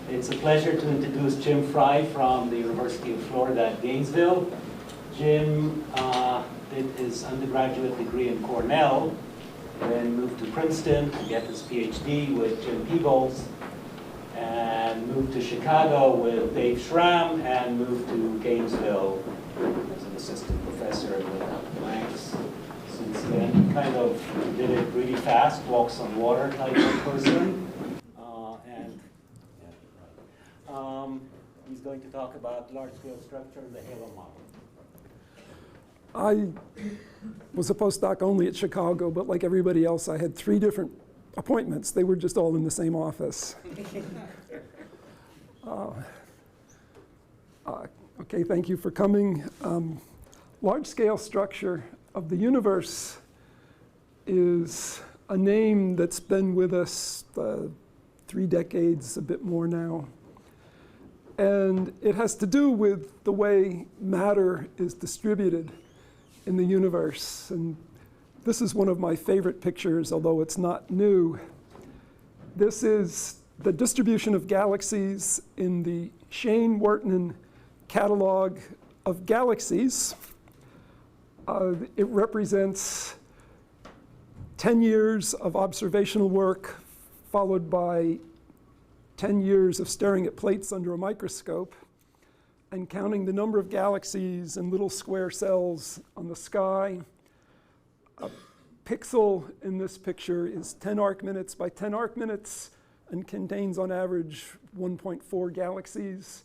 It's a pleasure to introduce Jim Fry from the University of Florida at Gainesville. Jim did his undergraduate degree in Cornell, then moved to Princeton to get his PhD with Jim Peebles, and moved to Chicago with Dave Schramm, and moved to Gainesville as an assistant professor at the ranks. Since then, kind of did it really fast, walks on water type of person. He's going to talk about large-scale structure and the halo model. I was a postdoc only at Chicago, but like everybody else, I had 3 different appointments. They were just all in the same office. Okay, thank you for coming. Large-scale structure of the universe is a name that's been with us 3 decades, a bit more now. And it has to do with the way matter is distributed in the universe. And this is one of my favorite pictures, although it's not new. This is the distribution of galaxies in the Shane-Wortman catalog of galaxies. It represents 10 years of observational work, followed by 10 years of staring at plates under a microscope and counting the number of galaxies and little square cells on the sky. A pixel in this picture is 10 arc minutes by 10 arc minutes and contains on average 1.4 galaxies.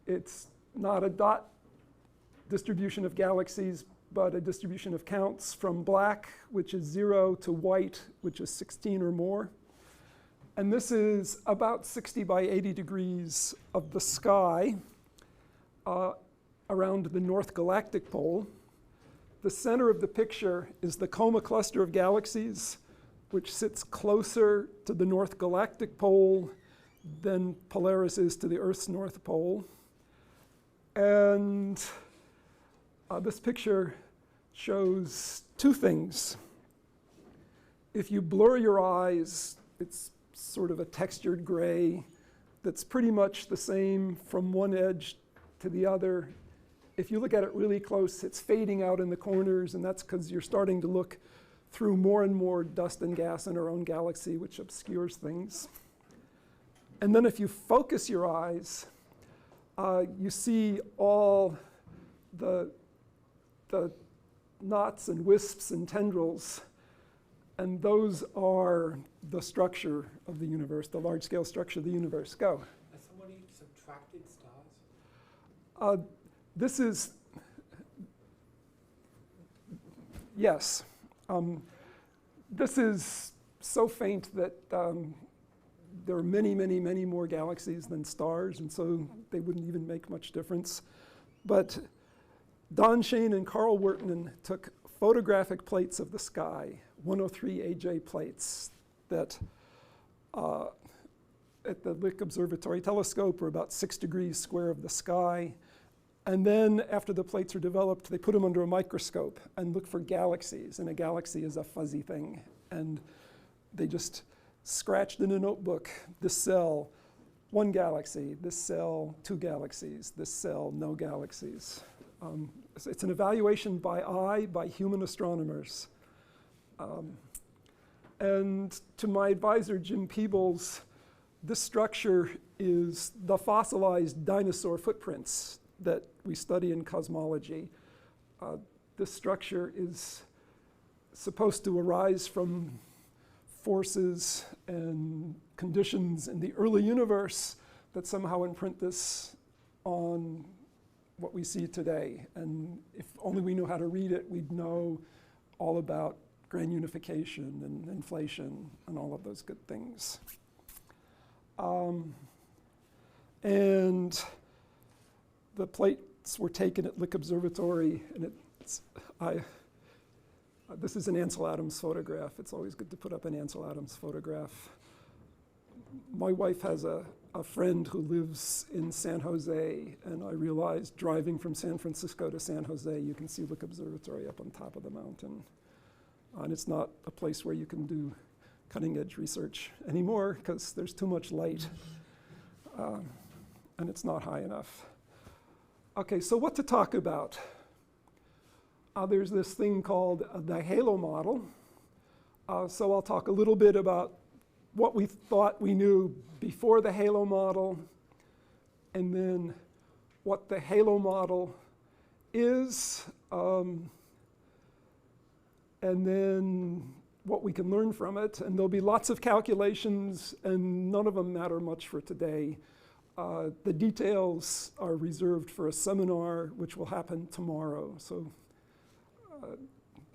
It's not a dot distribution of galaxies, but a distribution of counts from black, which is 0, to white, which is 16 or more. And this is about 60 by 80 degrees of the sky around the North Galactic Pole. The center of the picture is the Coma cluster of galaxies, which sits closer to the North Galactic Pole than Polaris is to the Earth's North Pole. And this picture shows 2 things. If you blur your eyes, it's sort of a textured gray that's pretty much the same from one edge to the other. If you look at it really close, it's fading out in the corners, and that's because you're starting to look through more and more dust and gas in our own galaxy, which obscures things. And then if you focus your eyes, you see all the knots and wisps and tendrils, and those are the structure of the universe, the large-scale structure of the universe. Go. Has somebody subtracted stars? This is, yes. This is so faint that there are many, many, many more galaxies than stars, and so they wouldn't even make much difference. But Don Shane and Carl Wortman took photographic plates of the sky, 103 AJ plates that at the Lick Observatory telescope are about 6 degrees square of the sky. And then after the plates are developed, they put them under a microscope and look for galaxies. And a galaxy is a fuzzy thing. And they just scratched in a notebook, this cell, 1 galaxy, this cell, 2 galaxies, this cell, no galaxies. It's an evaluation by eye by human astronomers. And to my advisor, Jim Peebles, this structure is the fossilized dinosaur footprints that we study in cosmology. This structure is supposed to arise from forces and conditions in the early universe that somehow imprint this on what we see today. And if only we knew how to read it, we'd know all about grand unification and inflation and all of those good things. And the plates were taken at Lick Observatory, and this is an Ansel Adams photograph. It's always good to put up an Ansel Adams photograph. My wife has a friend who lives in San Jose, and I realized driving from San Francisco to San Jose, you can see Lick Observatory up on top of the mountain. And it's not a place where you can do cutting edge research anymore because there's too much light. and it's not high enough. Okay, so what to talk about? There's this thing called the halo model. So I'll talk a little bit about what we thought we knew before the halo model, and then what the halo model is, and then what we can learn from it. And there'll be lots of calculations, and none of them matter much for today. The details are reserved for a seminar, which will happen tomorrow. So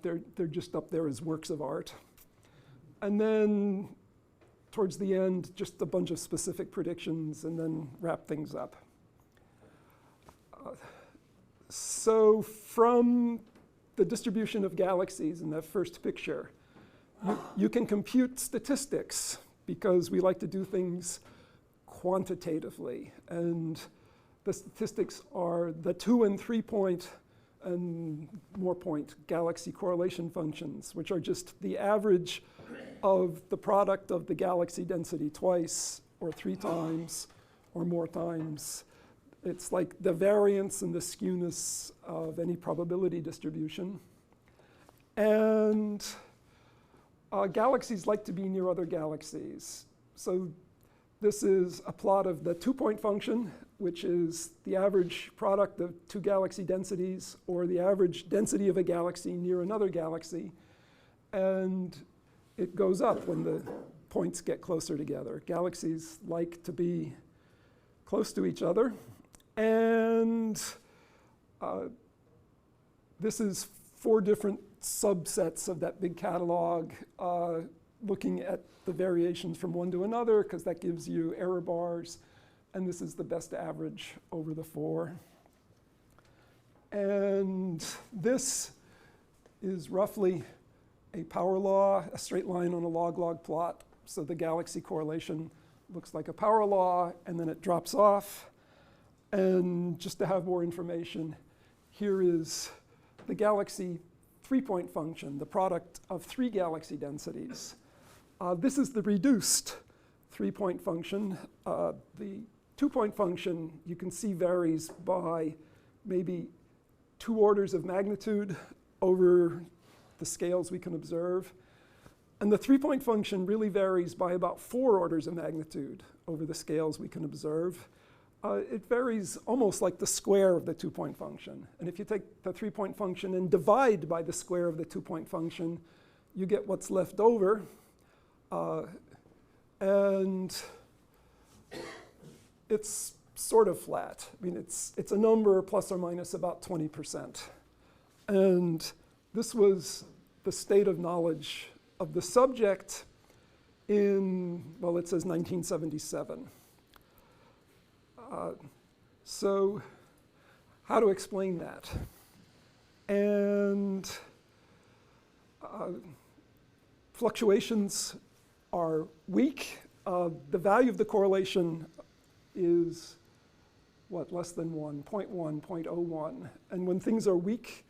they're just up there as works of art. And then towards the end, just a bunch of specific predictions, and then wrap things up. So from the distribution of galaxies in that first picture, you can compute statistics, because we like to do things quantitatively. And the statistics are the 2 and 3 point and more point galaxy correlation functions, which are just the average of the product of the galaxy density twice or 3 times or more times. It's like the variance and the skewness of any probability distribution. And galaxies like to be near other galaxies. So this is a plot of the 2-point function, which is the average product of 2 galaxy densities, or the average density of a galaxy near another galaxy. And it goes up when the points get closer together. Galaxies like to be close to each other. And this is 4 different subsets of that big catalog, looking at the variations from one to another, because that gives you error bars. And this is the best average over the 4. And this is roughly a power law, a straight line on a log-log plot. So the galaxy correlation looks like a power law, and then it drops off. And just to have more information, here is the galaxy 3-point function, the product of 3 galaxy densities. This is the reduced 3-point function. The 2-point function, you can see, varies by maybe 2 orders of magnitude over the scales we can observe. And the 3-point function really varies by about 4 orders of magnitude over the scales we can observe. It varies almost like the square of the 2-point function. And if you take the 3-point function and divide by the square of the 2-point function, you get what's left over. And it's sort of flat. I mean, it's a number plus or minus about 20%. And this was the state of knowledge of the subject in, well, it says 1977. So how to explain that? And fluctuations are weak. The value of the correlation is, what, less than 1, 0.1, 0.01. And when things are weak,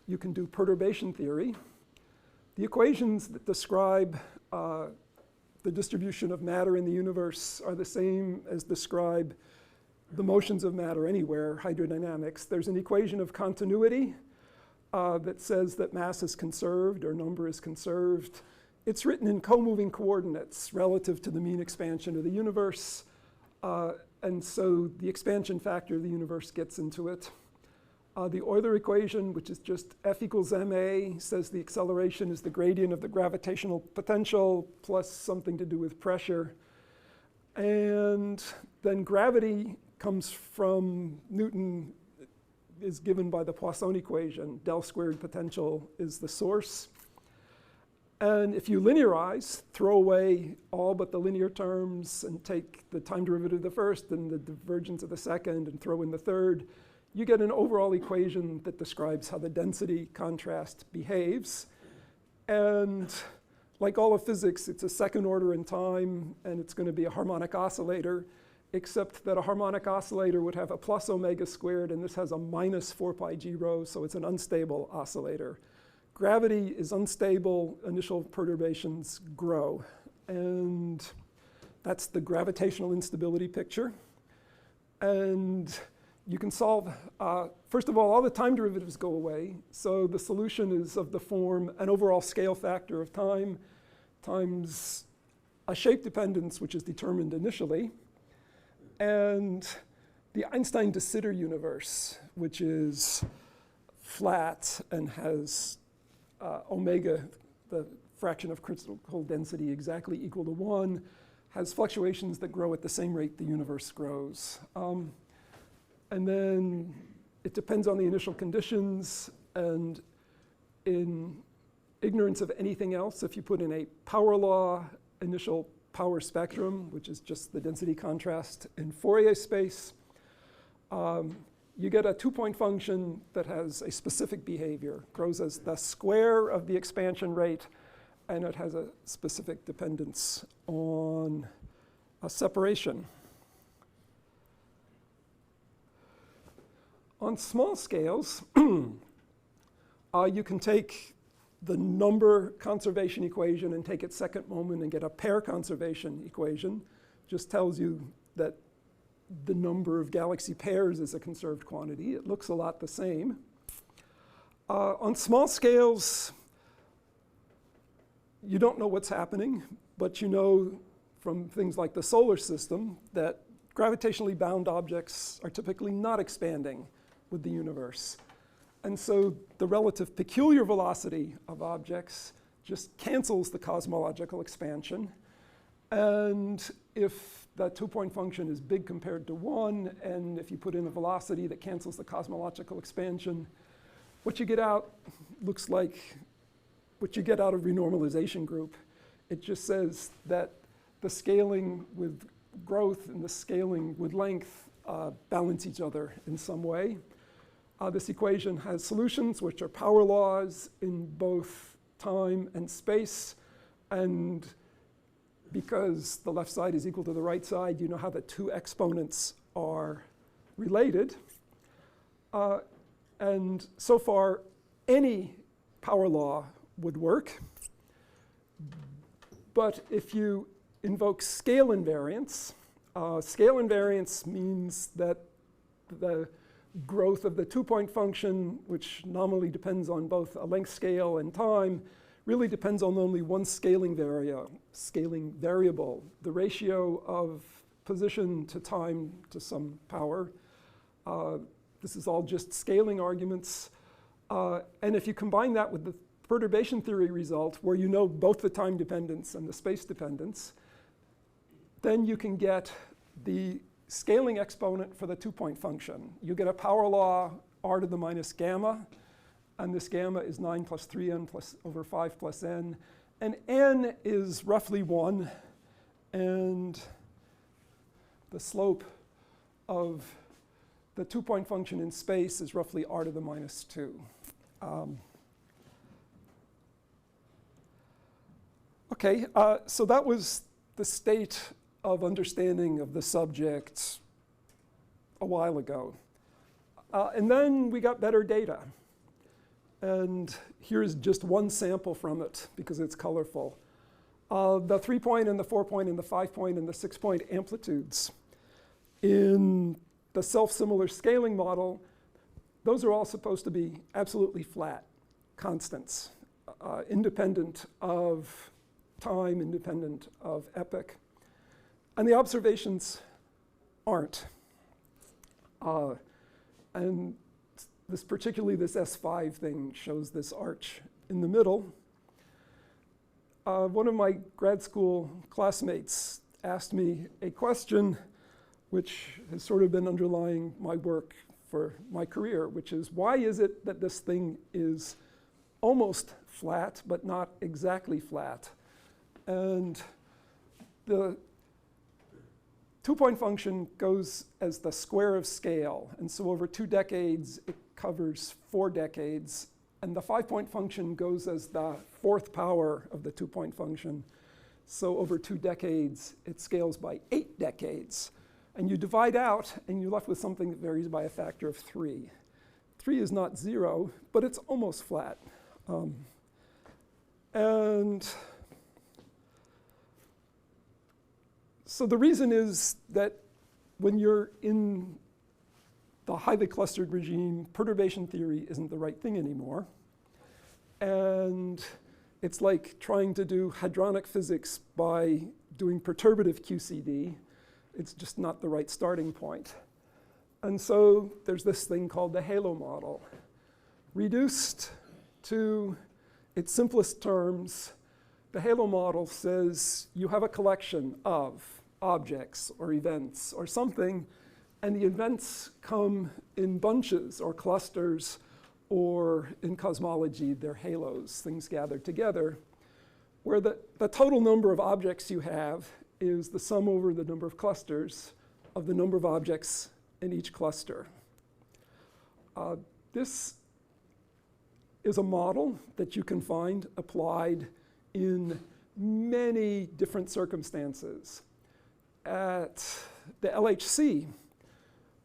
you can do perturbation theory. The equations that describe the distribution of matter in the universe are the same as describe the motions of matter anywhere, hydrodynamics. There's an equation of continuity that says that mass is conserved or number is conserved. It's written in co-moving coordinates relative to the mean expansion of the universe. And so the expansion factor of the universe gets into it. The Euler Equation, which is just F equals ma, says the acceleration is the gradient of the gravitational potential plus something to do with pressure. And then gravity comes from Newton, is given by the Poisson equation. Del squared potential is the source. And if you linearize, throw away all but the linear terms and take the time derivative of the first and the divergence of the second and throw in the third, you get an overall equation that describes how the density contrast behaves. And like all of physics, it's a second order in time, and it's going to be a harmonic oscillator, except that a harmonic oscillator would have a plus omega squared, and this has a minus 4 pi g rho, so it's an unstable oscillator. Gravity is unstable, initial perturbations grow. And that's the gravitational instability picture. And you can solve, first of all the time derivatives go away. So the solution is of the form an overall scale factor of time times a shape dependence, which is determined initially, and the Einstein de Sitter universe, which is flat and has omega, the fraction of critical density, exactly equal to 1, has fluctuations that grow at the same rate the universe grows. And then it depends on the initial conditions, and in ignorance of anything else, if you put in a power law initial power spectrum, which is just the density contrast in Fourier space, you get a 2-point function that has a specific behavior, grows as the square of the expansion rate, and it has a specific dependence on a separation. On small scales, you can take the number conservation equation and take its second moment and get a pair conservation equation. Just tells you that the number of galaxy pairs is a conserved quantity. It looks a lot the same. On small scales, you don't know what's happening, but you know from things like the solar system that gravitationally bound objects are typically not expanding with the universe. And so the relative peculiar velocity of objects just cancels the cosmological expansion. And if that 2-point function is big compared to 1, and if you put in a velocity that cancels the cosmological expansion, what you get out looks like what you get out of renormalization group. It just says that the scaling with growth and the scaling with length balance each other in some way. This equation has solutions which are power laws in both time and space. And because the left side is equal to the right side, you know how the two exponents are related. And so far, any power law would work. But if you invoke scale invariance means that the growth of the 2-point function, which nominally depends on both a length scale and time, really depends on only one scaling variable, the ratio of position to time to some power. This is all just scaling arguments. And if you combine that with the perturbation theory result, where you know both the time dependence and the space dependence, then you can get the scaling exponent for the 2-point function. You get a power law r to the minus gamma, and this gamma is 9 plus 3n plus over 5 plus n. And n is roughly 1, and the slope of the 2-point function in space is roughly r to the minus 2. Okay, so that was the state of understanding of the subject a while ago. And then we got better data. And here's just one sample from it because it's colorful. The 3-point and the 4-point and the 5-point and the 6-point amplitudes in the self-similar scaling model, those are all supposed to be absolutely flat constants, independent of time, independent of epoch. And the observations aren't. And particularly this S5 thing shows this arch in the middle. One of my grad school classmates asked me a question which has sort of been underlying my work for my career, which is, why is it that this thing is almost flat but not exactly flat? And the 2-point function goes as the square of scale. And so over 2 decades, it covers 4 decades. And the 5-point function goes as the 4th power of the 2-point function. So over 2 decades, it scales by 8 decades. And you divide out, and you're left with something that varies by a factor of 3. 3 is not 0, but it's almost flat. And so the reason is that when you're in the highly clustered regime, perturbation theory isn't the right thing anymore. And it's like trying to do hadronic physics by doing perturbative QCD. It's just not the right starting point. And so there's this thing called the halo model. Reduced to its simplest terms, the halo model says you have a collection of objects or events or something, and the events come in bunches or clusters, or in cosmology, they're halos, things gathered together, where the total number of objects you have is the sum over the number of clusters of the number of objects in each cluster. This is a model that you can find applied in many different circumstances. At the LHC,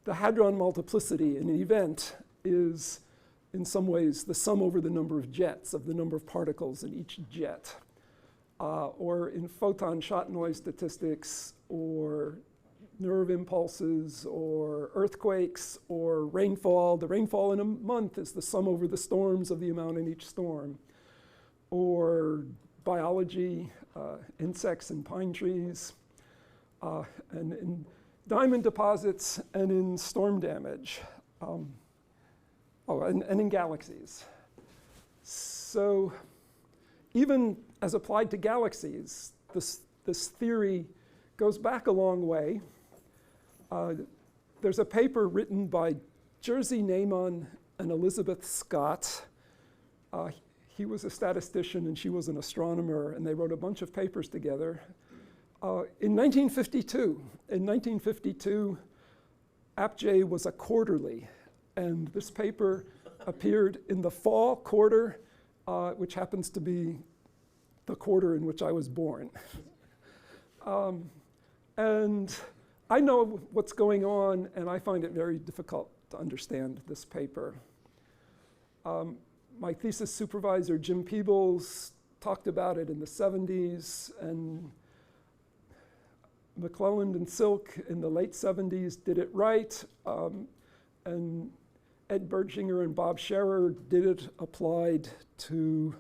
the hadron multiplicity in an event is, in some ways, the sum over the number of jets of the number of particles in each jet. Or in photon shot noise statistics, or nerve impulses, or earthquakes, or rainfall. The rainfall in a month is the sum over the storms of the amount in each storm. Or biology, insects and pine trees, and in diamond deposits, and in storm damage. And in galaxies. So even as applied to galaxies, this theory goes back a long way. There's a paper written by Jerzy Neyman and Elizabeth Scott. He was a statistician and she was an astronomer, and they wrote a bunch of papers together. In 1952, APJ was a quarterly, and this paper appeared in the fall quarter, which happens to be the quarter in which I was born. And I know what's going on, and I find it very difficult to understand this paper. My thesis supervisor, Jim Peebles, talked about it in the 70s, and McClelland and Silk in the late 70s did it right, and Ed Bertschinger and Bob Scherer did it applied to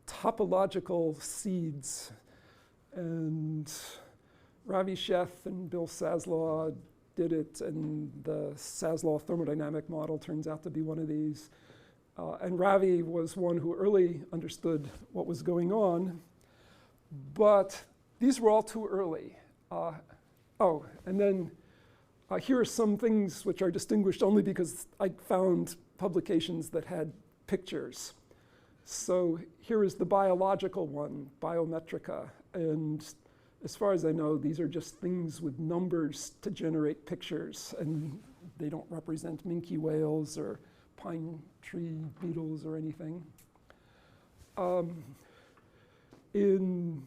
topological seeds. And Ravi Sheth and Bill Saslaw did it, and the Saslaw thermodynamic model turns out to be one of these. And Ravi was one who early understood what was going on, but these were all too early. And then here are some things which are distinguished only because I found publications that had pictures. So here is the biological one, Biometrica. And as far as I know, these are just things with numbers to generate pictures, and they don't represent minke whales or pine tree beetles or anything. In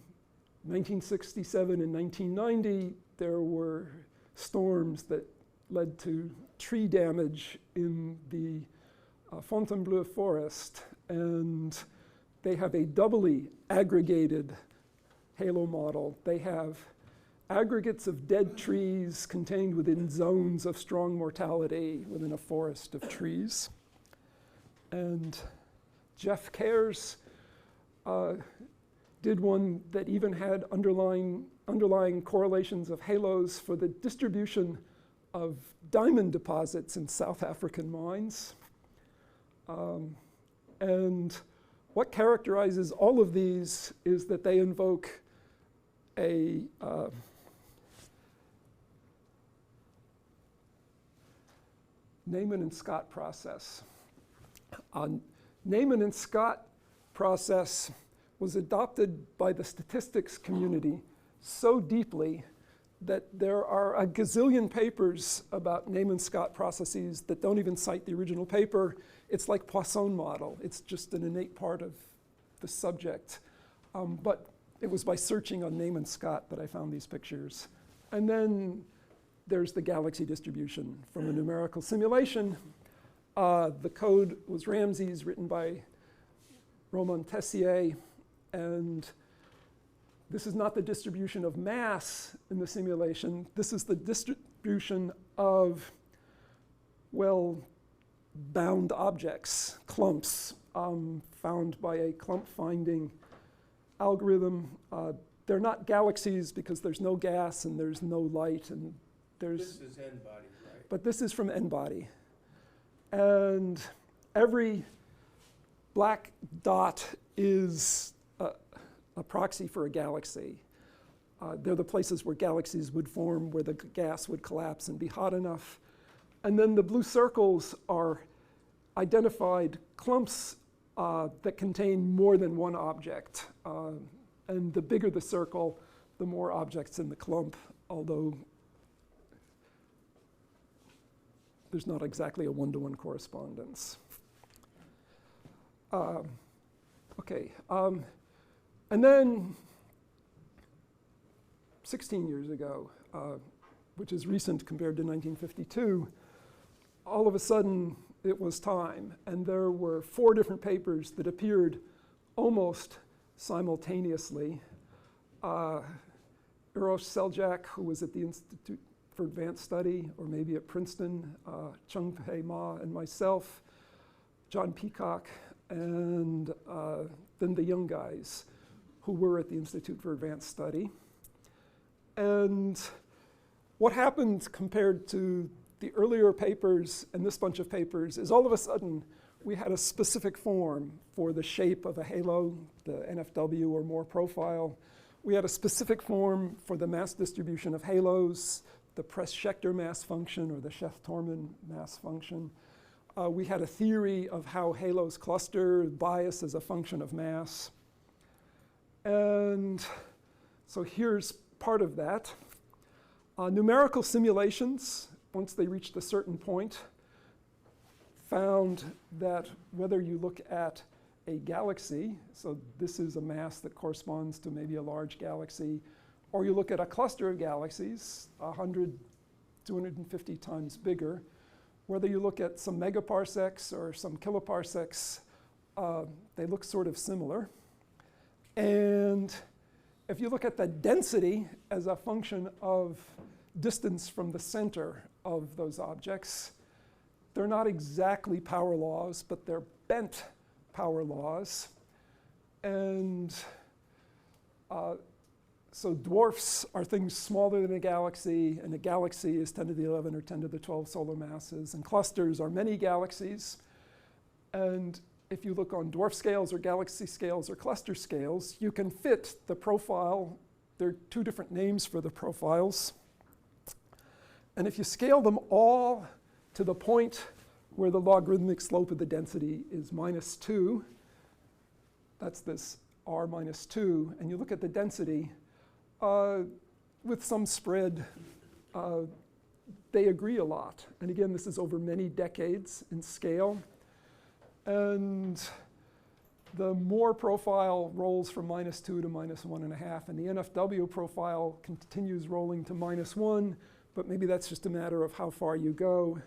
1967 and 1990, there were storms that led to tree damage in the Fontainebleau forest, and they have a doubly aggregated halo model. They have aggregates of dead trees contained within zones of strong mortality within a forest of trees. And Jeff Cares did one that even had underlying correlations of halos for the distribution of diamond deposits in South African mines. And what characterizes all of these is that they invoke a Neyman and Scott process. Neyman and Scott process was adopted by the statistics community so deeply that there are a gazillion papers about Neyman-Scott processes that don't even cite the original paper. It's like Poisson model. It's just an innate part of the subject. But it was by searching on Neyman-Scott that I found these pictures. And then there's the galaxy distribution from a numerical simulation. The code was Ramsey's, written by Roman Tessier. And this is not the distribution of mass in the simulation. This is the distribution of, well, bound objects, clumps, found by a clump finding algorithm. They're not galaxies because there's no gas and there's no light and there's... This is n-body, right? But this is from n-body. And every black dot is a proxy for a galaxy. They're the places where galaxies would form, where the gas would collapse and be hot enough. And then the blue circles are identified clumps that contain more than one object. And the bigger the circle, the more objects in the clump, although there's not exactly a one-to-one correspondence. Okay, and then 16 years ago, which is recent compared to 1952, all of a sudden it was time, and there were 4 different papers that appeared almost simultaneously. Uroš Seljac, who was at the Institute for Advanced Study, or maybe at Princeton, Chung-Pei Ma and myself, John Peacock, and then the young guys who were at the Institute for Advanced Study. And what happened compared to the earlier papers and this bunch of papers is all of a sudden we had a specific form for the shape of a halo, the NFW or more profile. We had a specific form for the mass distribution of halos, the Press-Schechter mass function or the Scheff-Torman mass function. We had a theory of how halos cluster, bias as a function of mass. And so here's part of that. Numerical simulations, once they reached a certain point, found that whether you look at a galaxy, so this is a mass that corresponds to maybe a large galaxy, or you look at a cluster of galaxies, 100, 250 times bigger, whether you look at some megaparsecs or some kiloparsecs, they look sort of similar. And if you look at the density as a function of distance from the center of those objects, they're not exactly power laws, but they're bent power laws. And so dwarfs are things smaller than a galaxy, and a galaxy is 10 to the 11 or 10 to the 12 solar masses, and clusters are many galaxies. And if you look on dwarf scales or galaxy scales or cluster scales, you can fit the profile. There are 2 different names for the profiles. And if you scale them all to the point where the logarithmic slope of the density is -2, that's this r -2, and you look at the density, with some spread, they agree a lot. And again, this is over many decades in scale. And the Moore profile rolls from -2 to -1.5, and the NFW profile continues rolling to -1, but maybe that's just a matter of how far you go.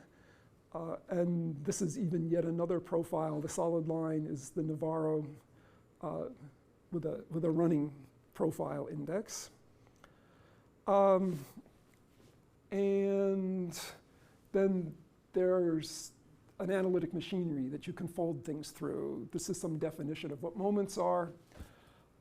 And this is even yet another profile. The solid line is the Navarro with a running profile index. And then there's an analytic machinery that you can fold things through. This is some definition of what moments are.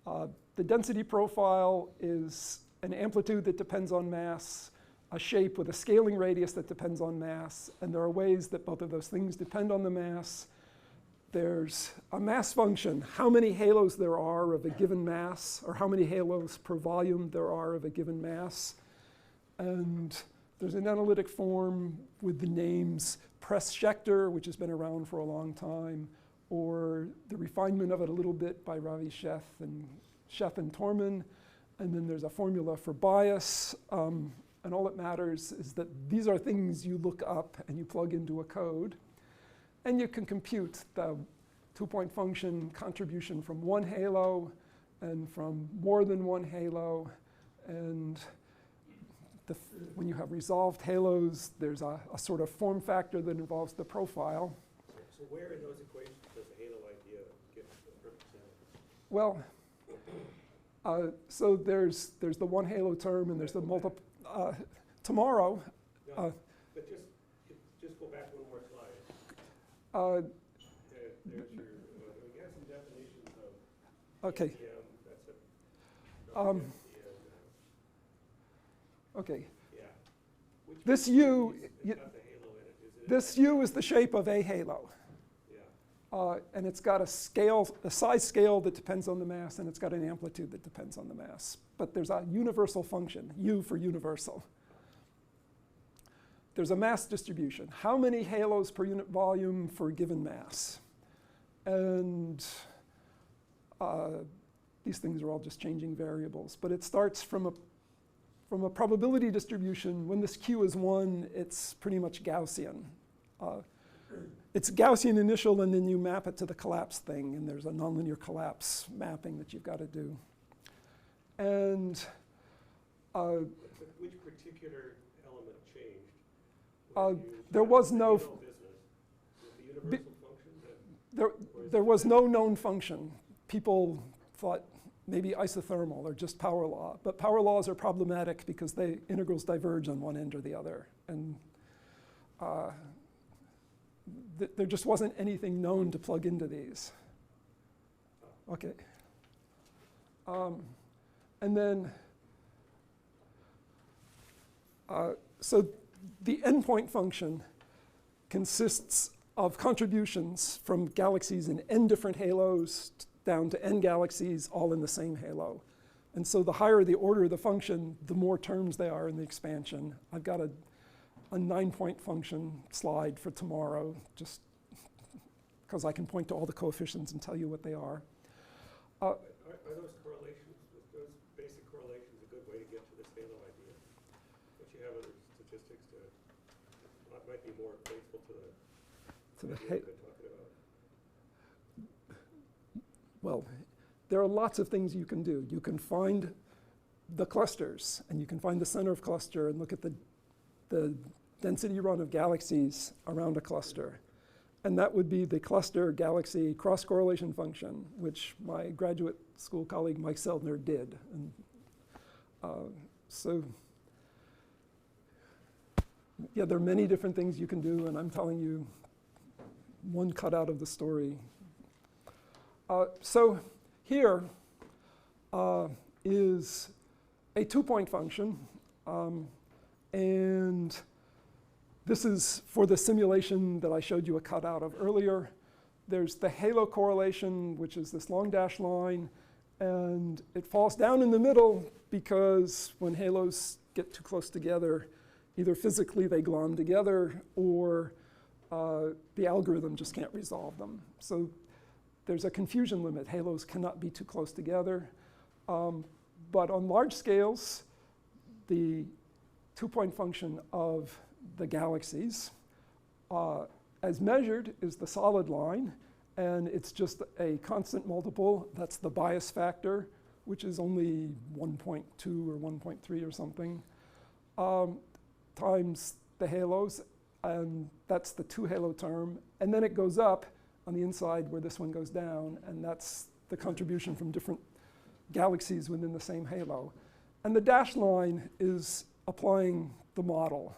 The density profile is an amplitude that depends on mass, a shape with a scaling radius that depends on mass, and there are ways that both of those things depend on the mass. There's a mass function, how many halos there are of a given mass, or how many halos per volume there are of a given mass. And there's an analytic form with the names Press-Schechter, which has been around for a long time, or the refinement of it a little bit by Ravi Scheff and Torman. And then there's a formula for bias. And all that matters is that these are things you look up and you plug into a code. And you can compute the 2-point function contribution from one halo and from more than one halo. And when you have resolved halos, there's a sort of form factor that involves the profile. So where in those equations does the halo idea get represented? Well, So there's the one halo term, and there's the tomorrow. No, but just go back one more slide. There's your, we have some definitions of Okay. ATM, that's a, Okay. yeah. Which This one U, of these has got the halo in it? Is it this U is the shape of a halo. Yeah. And it's got a size scale that depends on the mass, and it's got an amplitude that depends on the mass. But there's a universal function, U for universal. There's a mass distribution. How many halos per unit volume for a given mass? And these things are all just changing variables. But it starts from a probability distribution. When this Q is 1, it's pretty much Gaussian. It's Gaussian initial, and then you map it to the collapse thing, and there's a nonlinear collapse mapping that you've got to do. And But which particular element changed? when you there was started no the halo business? With the universal function? there was no known function. People thought maybe isothermal or just power law, but power laws are problematic because integrals diverge on one end or the other, and there just wasn't anything known to plug into these. Okay. And then, so the endpoint function consists of contributions from galaxies in n different halos down to n galaxies all in the same halo. And so the higher the order of the function, the more terms they are in the expansion. I've got a 9-point function slide for tomorrow, just because I can point to all the coefficients and tell you what they are. Are those correlations, those basic correlations, a good way to get to this halo idea? Don't you have other statistics that might be more faithful to the idea we've been talking about? Well, there are lots of things you can do. You can find the clusters, and you can find the center of cluster and look at the density run of galaxies around a cluster. And that would be the cluster galaxy cross-correlation function, which my graduate school colleague Mike Seldner did. And so, yeah, there are many different things you can do, and I'm telling you one cutout of the story. So here is a 2-point function, and this is for the simulation that I showed you a cutout of earlier. There's the halo correlation, which is this long dashed line, and it falls down in the middle because when halos get too close together, either physically they glom together or the algorithm just can't resolve them. So there's a confusion limit. Halos cannot be too close together. But on large scales, the 2-point function of the galaxies, as measured, is the solid line. And it's just a constant multiple. That's the bias factor, which is only 1.2 or 1.3 or something, times the halos. And that's the 2-halo term. And then it goes up on the inside where this one goes down. And that's the contribution from different galaxies within the same halo. And the dashed line is applying the model.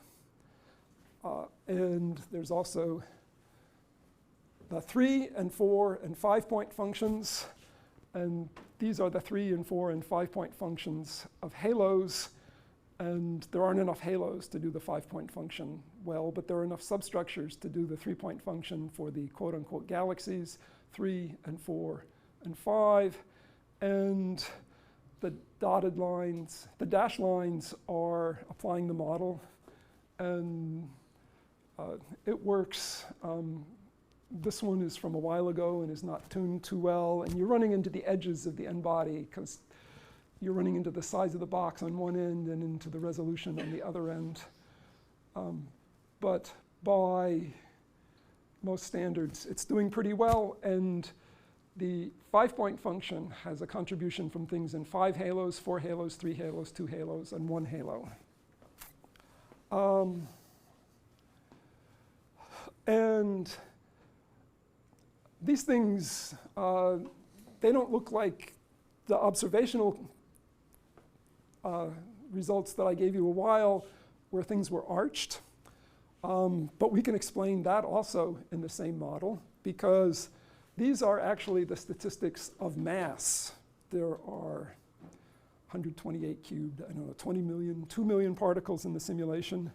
And there's also the 3 and 4 and 5-point functions. And these are the 3 and 4 and 5-point functions of halos. And there aren't enough halos to do the 5-point function well, but there are enough substructures to do the 3-point function for the quote-unquote galaxies, 3 and 4 and 5. And the dotted lines, the dashed lines are applying the model. And it works. This one is from a while ago and is not tuned too well. And you're running into the edges of the n-body because you're running into the size of the box on one end and into the resolution on the other end. But by most standards, it's doing pretty well. And the 5-point function has a contribution from things in 5 halos, 4 halos, 3 halos, 2 halos, and 1 halo. And these things, they don't look like the observational results that I gave you a while where things were arched. But we can explain that also in the same model, because these are actually the statistics of mass. There are 128 cubed, I don't know, 20 million, 2 million particles in the simulation.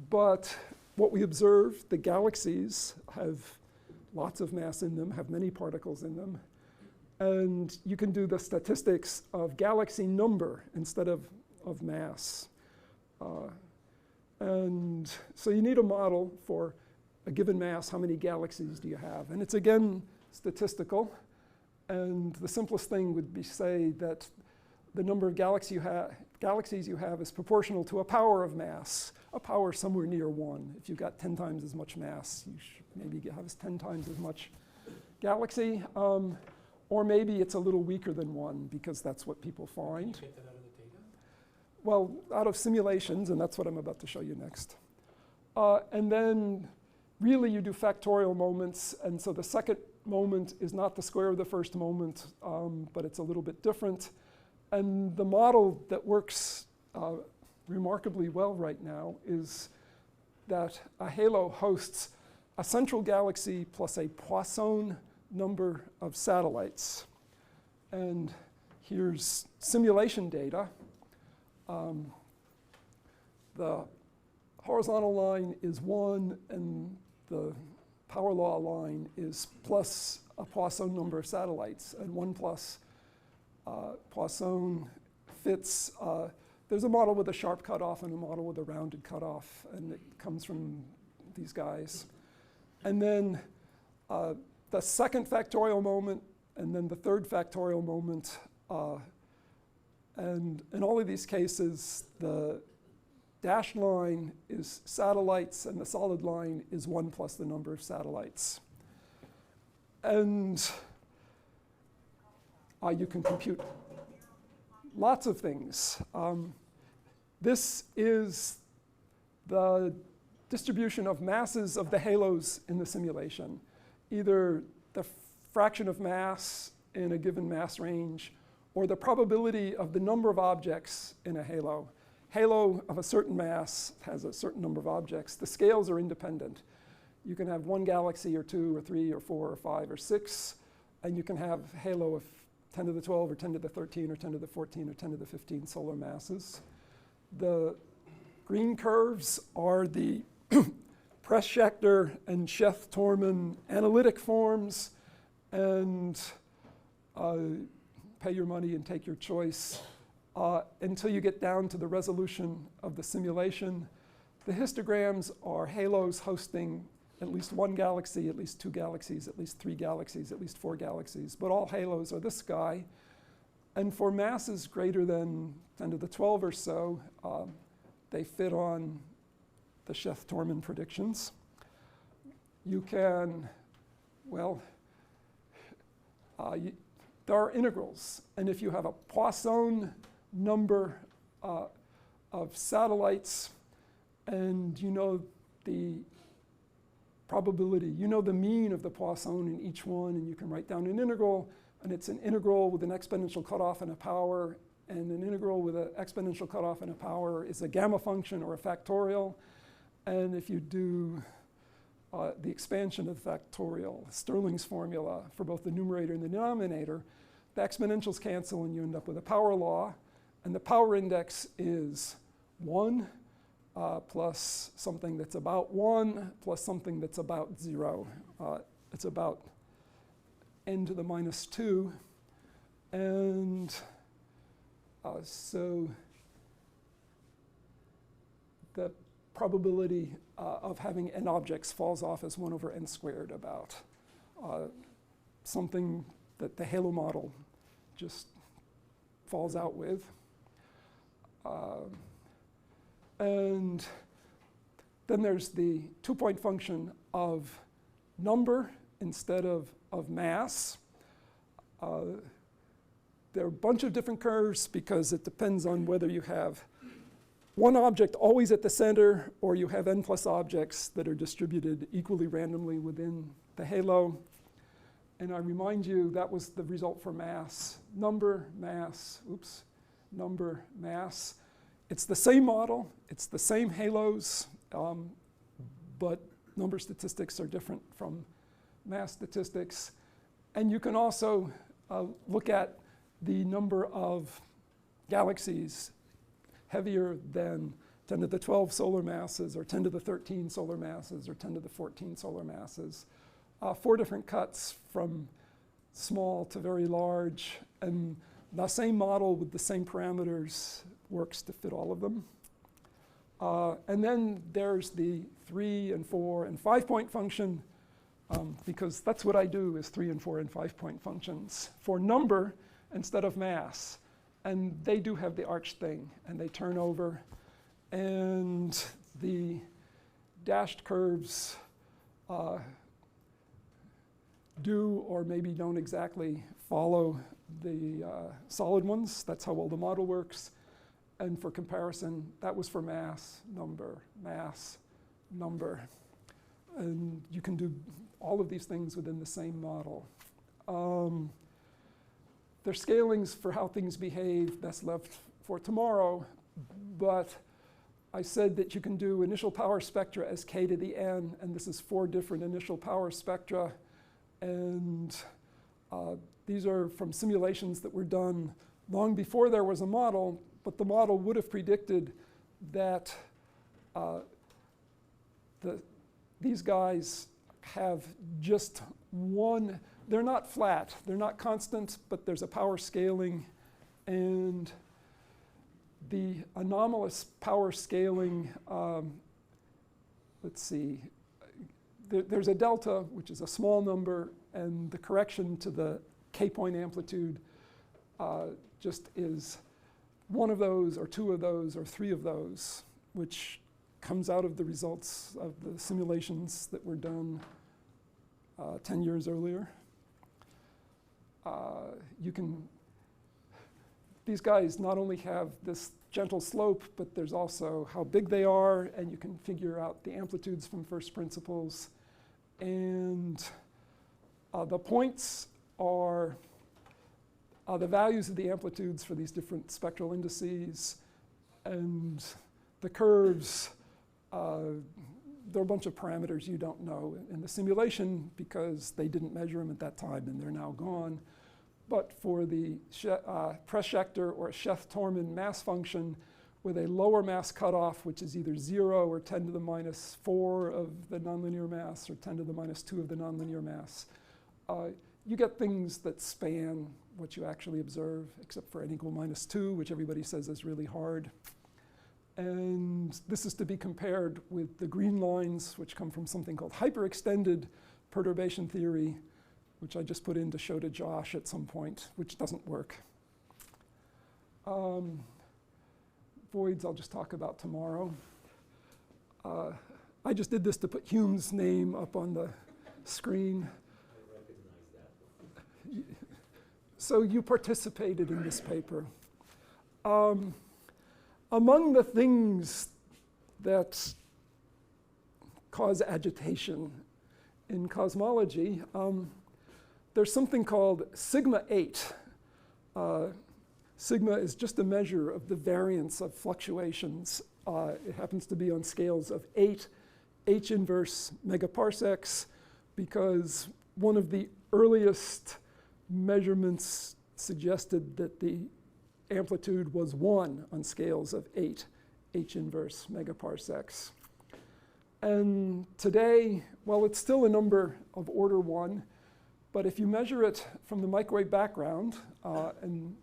But what we observe, the galaxies have lots of mass in them, have many particles in them. And you can do the statistics of galaxy number instead of mass. And so you need a model for a given mass, how many galaxies do you have? And it's again statistical. And the simplest thing would be say that the number of galaxies you have is proportional to a power of mass, a power somewhere near 1. If you've got 10 times as much mass, you should maybe have 10 times as much galaxy. Or maybe it's a little weaker than 1, because that's what people find. Can you get that out of the data? Well, out of simulations, and that's what I'm about to show you next. And then really you do factorial moments, and so the second moment is not the square of the first moment, but it's a little bit different. And the model that works remarkably well right now is that a halo hosts a central galaxy plus a Poisson number of satellites. And here's simulation data. The horizontal line is 1, and the power law line is plus a Poisson number of satellites. And 1 plus Poisson fits. There's a model with a sharp cutoff and a model with a rounded cutoff, and it comes from these guys. And then the second factorial moment, and then the third factorial moment. And in all of these cases, the dashed line is satellites, and the solid line is 1 plus the number of satellites. And you can compute lots of things. This is the distribution of masses of the halos in the simulation, either the fraction of mass in a given mass range, or the probability of the number of objects in a halo. Halo of a certain mass has a certain number of objects. The scales are independent. You can have 1 galaxy or 2 or 3 or 4 or 5 or 6, and you can have halo of 10 to the 12 or 10 to the 13 or 10 to the 14 or 10 to the 15 solar masses. The green curves are the Press-Schechter and Scheth-Torman analytic forms, and pay your money and take your choice until you get down to the resolution of the simulation. The histograms are halos hosting at least 1 galaxy, at least 2 galaxies, at least 3 galaxies, at least 4 galaxies. But all halos are this guy. And for masses greater than 10 to the 12 or so, they fit on the Scheth-Torman predictions. You can, well, there are integrals. And if you have a Poisson number of satellites, and you know the probability, you know the mean of the Poisson in each one, and you can write down an integral, and it's an integral with an exponential cutoff and a power, and an integral with an exponential cutoff and a power is a gamma function or a factorial. And if you do the expansion of the factorial, Stirling's formula for both the numerator and the denominator, the exponentials cancel and you end up with a power law. And the power index is 1 plus something that's about 1 plus something that's about 0. It's about n to the minus 2. And so the probability of having n objects falls off as 1 over n squared about. Something that the halo model just falls out with. And then there's the 2-point function of number instead of mass. There are a bunch of different curves because it depends on whether you have 1 object always at the center or you have n plus objects that are distributed equally randomly within the halo. And I remind you that was the result for mass. Number, mass, number, mass. It's the same model, it's the same halos, but number statistics are different from mass statistics. And you can also look at the number of galaxies heavier than 10 to the 12 solar masses, or 10 to the 13 solar masses, or 10 to the 14 solar masses. 4 different cuts from small to very large, and the same model with the same parameters works to fit all of them. And then there's the 3 and 4 and 5-point function, because that's what I do, is 3 and 4 and 5-point functions for number instead of mass. And they do have the arch thing, and they turn over. And the dashed curves do or maybe don't exactly follow the solid ones. That's how well the model works. And for comparison, that was for mass, number, mass, number. And you can do all of these things within the same model. There's scalings for how things behave. That's left for tomorrow. But I said that you can do initial power spectra as k to the n, and this is 4 different initial power spectra. And these are from simulations that were done long before there was a model, but the model would have predicted that these guys have just one, they're not flat, they're not constant, but there's a power scaling, and the anomalous power scaling, let's see, there's a delta, which is a small number, and the correction to the k-point amplitude just is 1 of those, or 2 of those, or 3 of those, which comes out of the results of the simulations that were done 10 years earlier. These guys not only have this gentle slope, but there's also how big they are, and you can figure out the amplitudes from first principles. And the points are the values of the amplitudes for these different spectral indices. And the curves, there are a bunch of parameters you don't know in the simulation because they didn't measure them at that time and they're now gone. But for the Preschecter or Scheth-Torman mass function with a lower mass cutoff, which is either 0 or 10 to the minus 4 of the nonlinear mass or 10 to the minus 2 of the nonlinear mass, you get things that span what you actually observe, except for n equal minus 2, which everybody says is really hard. And this is to be compared with the green lines, which come from something called hyperextended perturbation theory, which I just put in to show to Josh at some point, which doesn't work. Voids I'll just talk about tomorrow. I just did this to put Hume's name up on the screen. I recognize that. So you participated in this paper. Among the things that cause agitation in cosmology, there's something called sigma 8. Sigma is just a measure of the variance of fluctuations. It happens to be on scales of 8 H inverse megaparsecs, because one of the earliest measurements suggested that the amplitude was 1 on scales of 8 H inverse megaparsecs. And today, well, it's still a number of order 1, but if you measure it from the microwave background, and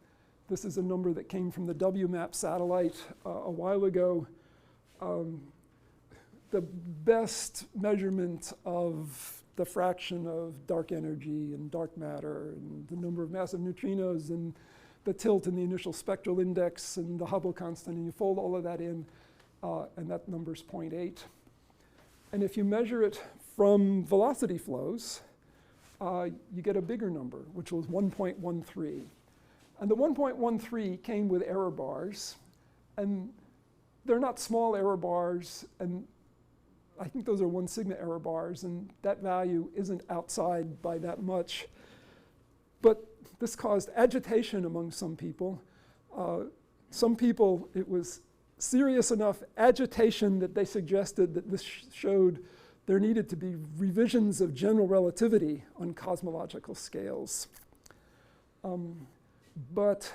this is a number that came from the WMAP satellite a while ago, the best measurement of the fraction of dark energy and dark matter and the number of massive neutrinos and the tilt in the initial spectral index and the Hubble constant, and you fold all of that in, and that number's 0.8. And if you measure it from velocity flows, you get a bigger number, which was 1.13. And the 1.13 came with error bars, and they're not small error bars, and I think those are 1 sigma error bars, and that value isn't outside by that much. But this caused agitation among some people. some people, it was serious enough agitation that they suggested that this showed there needed to be revisions of general relativity on cosmological scales. But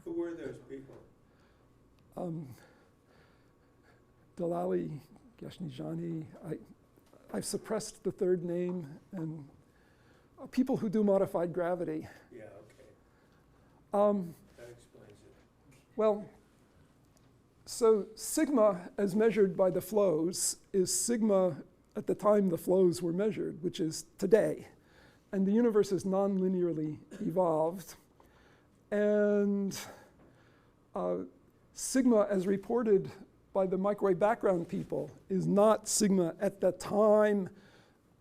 who were those people? Dalali, Gashnijani, I've suppressed the third name, and people who do modified gravity. Yeah, okay. That explains it. Well, so sigma, as measured by the flows, is sigma at the time the flows were measured, which is today. And the universe is non-linearly evolved. And sigma, as reported by the microwave background people, is not sigma at the time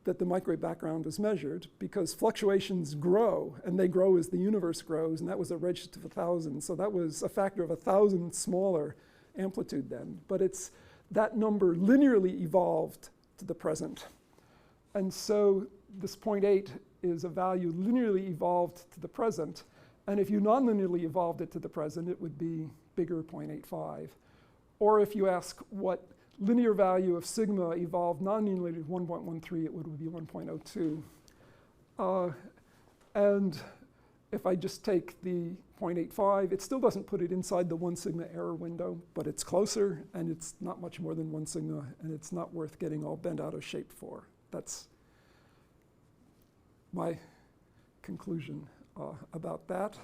that the microwave background is measured, because fluctuations grow, and they grow as the universe grows, and that was a redshift of 1,000. So that was a factor of 1,000 smaller amplitude then. But it's that number linearly evolved to the present. And so this 0.8 is a value linearly evolved to the present. And if you non-linearly evolved it to the present, it would be bigger 0.85. Or if you ask what linear value of sigma evolved non-linearly to 1.13, it would be 1.02. And if I just take the 0.85, it still doesn't put it inside the 1 sigma error window, but it's closer, and it's not much more than 1 sigma, and it's not worth getting all bent out of shape for. That's my conclusion about that.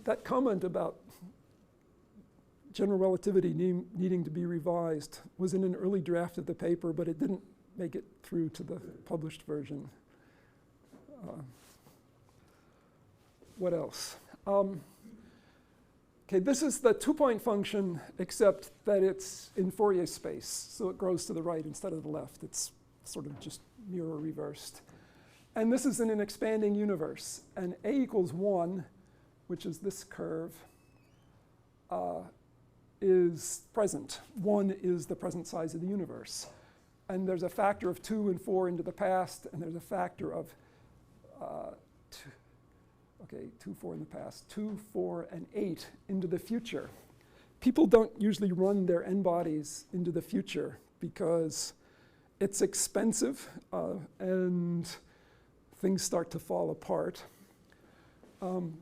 That comment about general relativity needing to be revised was in an early draft of the paper, but it didn't make it through to the published version. What else? Okay, this is the 2-point function, except that it's in Fourier space, so it grows to the right instead of the left. It's sort of just mirror reversed. And this is in an expanding universe. And a equals 1, which is this curve, is present. 1 is the present size of the universe. And there's a factor of 2 and 4 into the past, and there's a factor of 2, 4 in the past, 2, 4, and 8 into the future. People don't usually run their n-bodies into the future because it's expensive and things start to fall apart. And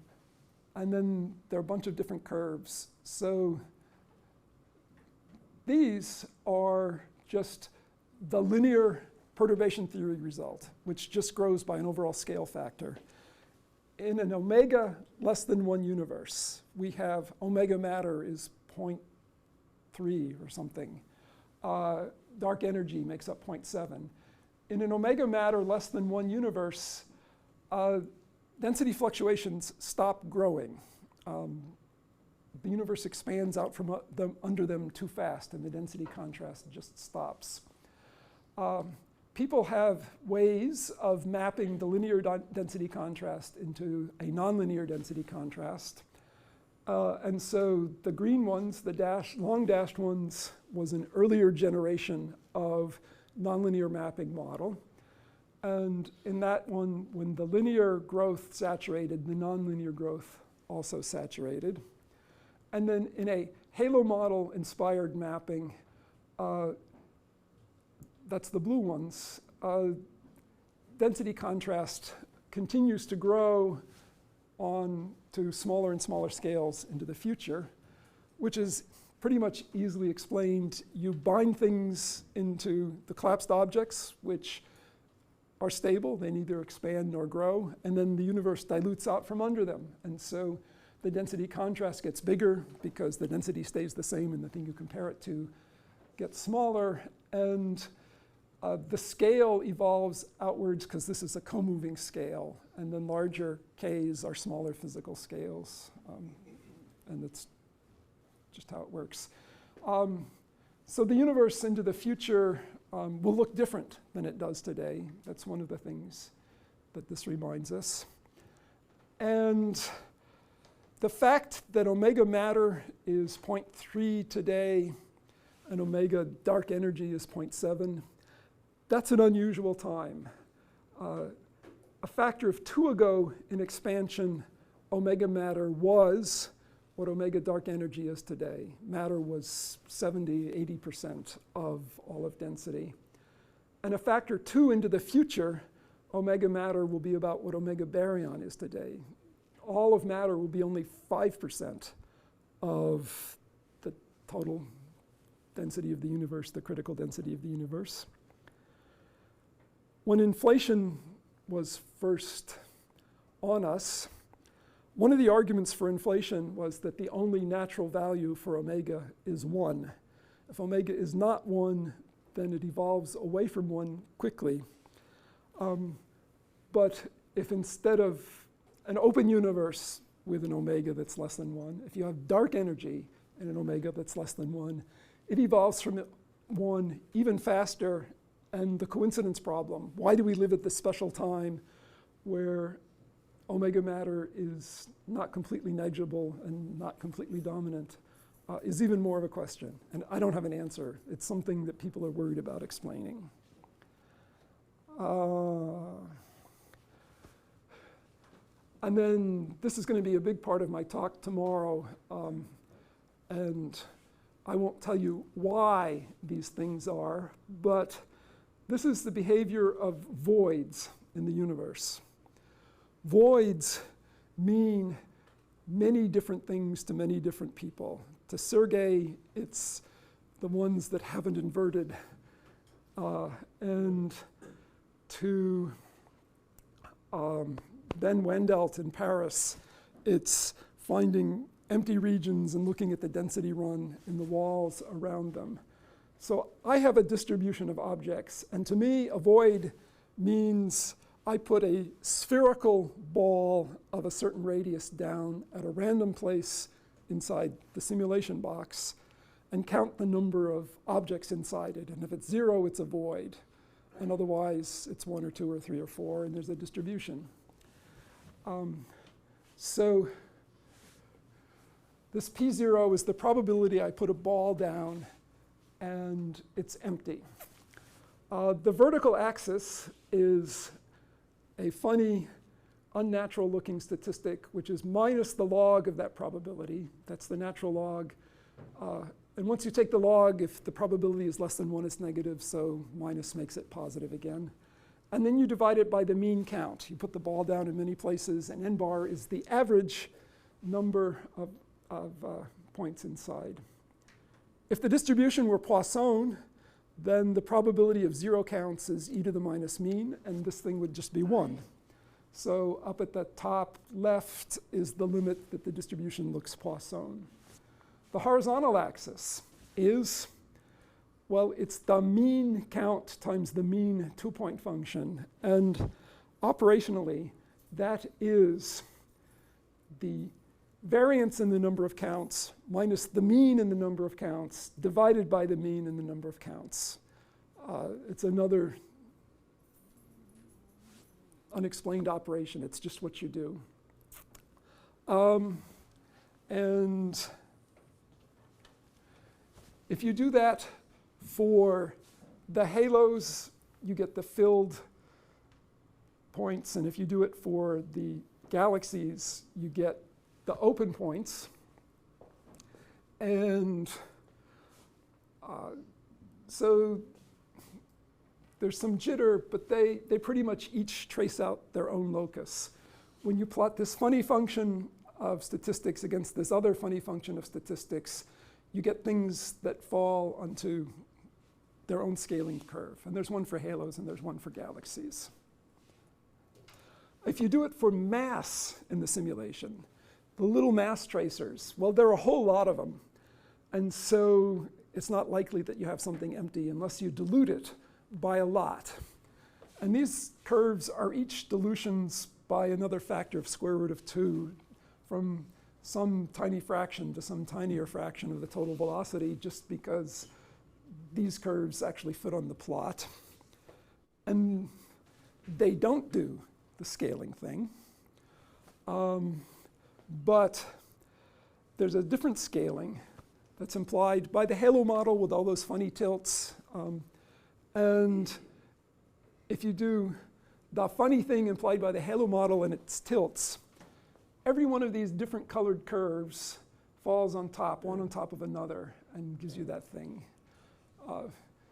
then there are a bunch of different curves. So these are just the linear perturbation theory result, which just grows by an overall scale factor. In an omega less than 1 universe, we have omega matter is 0.3 or something. Dark energy makes up 0.7. In an omega matter less than 1 universe, density fluctuations stop growing. The universe expands out from under them too fast, and the density contrast just stops. People have ways of mapping the linear density contrast into a nonlinear density contrast. And so the green ones, the long dashed ones, was an earlier generation of nonlinear mapping model. And in that one, when the linear growth saturated, the nonlinear growth also saturated. And then in a halo model inspired mapping, that's the blue ones, density contrast continues to grow on to smaller and smaller scales into the future, which is pretty much easily explained. You bind things into the collapsed objects, which are stable. They neither expand nor grow. And then the universe dilutes out from under them. And so the density contrast gets bigger because the density stays the same and the thing you compare it to gets smaller. And the scale evolves outwards because this is a co-moving scale. And then larger Ks are smaller physical scales. And that's just how it works. So the universe into the future will look different than it does today. That's one of the things that this reminds us. And the fact that omega matter is 0.3 today and omega dark energy is 0.7, that's an unusual time. A factor of 2 ago in expansion, omega matter was what omega dark energy is today. Matter was 70, 80% of all of density. And a factor 2 into the future, omega matter will be about what omega baryon is today. All of matter will be only 5% of the total density of the universe, the critical density of the universe. When inflation was first on us, one of the arguments for inflation was that the only natural value for omega is 1. If omega is not 1, then it evolves away from 1 quickly. But if instead of an open universe with an omega that's less than 1, if you have dark energy and an omega that's less than 1, it evolves from 1 even faster. And the coincidence problem, why do we live at this special time where omega matter is not completely negligible and not completely dominant, is even more of a question. And I don't have an answer. It's something that people are worried about explaining. And then this is going to be a big part of my talk tomorrow. And I won't tell you why these things are, but this is the behavior of voids in the universe. Voids mean many different things to many different people. To Sergei, it's the ones that haven't inverted. And to Ben Wendelt in Paris, it's finding empty regions and looking at the density run in the walls around them. So I have a distribution of objects, and to me, a void means I put a spherical ball of a certain radius down at a random place inside the simulation box and count the number of objects inside it. And if it's 0, it's a void. And otherwise, it's 1 or 2 or 3 or 4, and there's a distribution. So this P0 is the probability I put a ball down and it's empty. The vertical axis is a funny, unnatural looking statistic, which is minus the log of that probability. That's the natural log. And once you take the log, if the probability is less than 1, it's negative, so minus makes it positive again. And then you divide it by the mean count. You put the ball down in many places, and n bar is the average number of points inside. If the distribution were Poisson, then the probability of 0 counts is e to the minus mean, and this thing would just be 1. So up at the top left is the limit that the distribution looks Poisson. The horizontal axis is, well, it's the mean count times the mean 2-point function. And operationally, that is the variance in the number of counts minus the mean in the number of counts divided by the mean in the number of counts. It's another unexplained operation. It's just what you do. And if you do that for the halos, you get the filled points. And if you do it for the galaxies, you get the open points. And so there's some jitter, but they pretty much each trace out their own locus. When you plot this funny function of statistics against this other funny function of statistics, you get things that fall onto their own scaling curve. And there's one for halos and there's one for galaxies. If you do it for mass in the simulation, the little mass tracers, well, there are a whole lot of them. And so it's not likely that you have something empty unless you dilute it by a lot. And these curves are each dilutions by another factor of square root of 2 from some tiny fraction to some tinier fraction of the total velocity, just because these curves actually fit on the plot. And they don't do the scaling thing. But there's a different scaling that's implied by the halo model with all those funny tilts. And if you do the funny thing implied by the halo model and its tilts, every one of these different colored curves falls on top, one on top of another, and gives you that thing.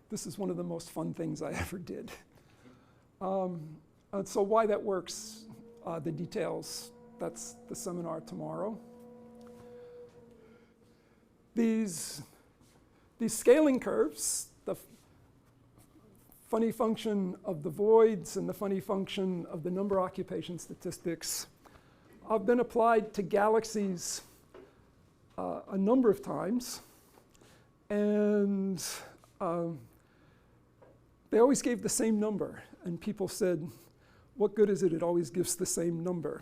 This is one of the most fun things I ever did. And so why that works, the details, that's the seminar tomorrow. These scaling curves, the funny function of the voids and the funny function of the number occupation statistics, have been applied to galaxies a number of times. And they always gave the same number. And people said, what good is it? It always gives the same number.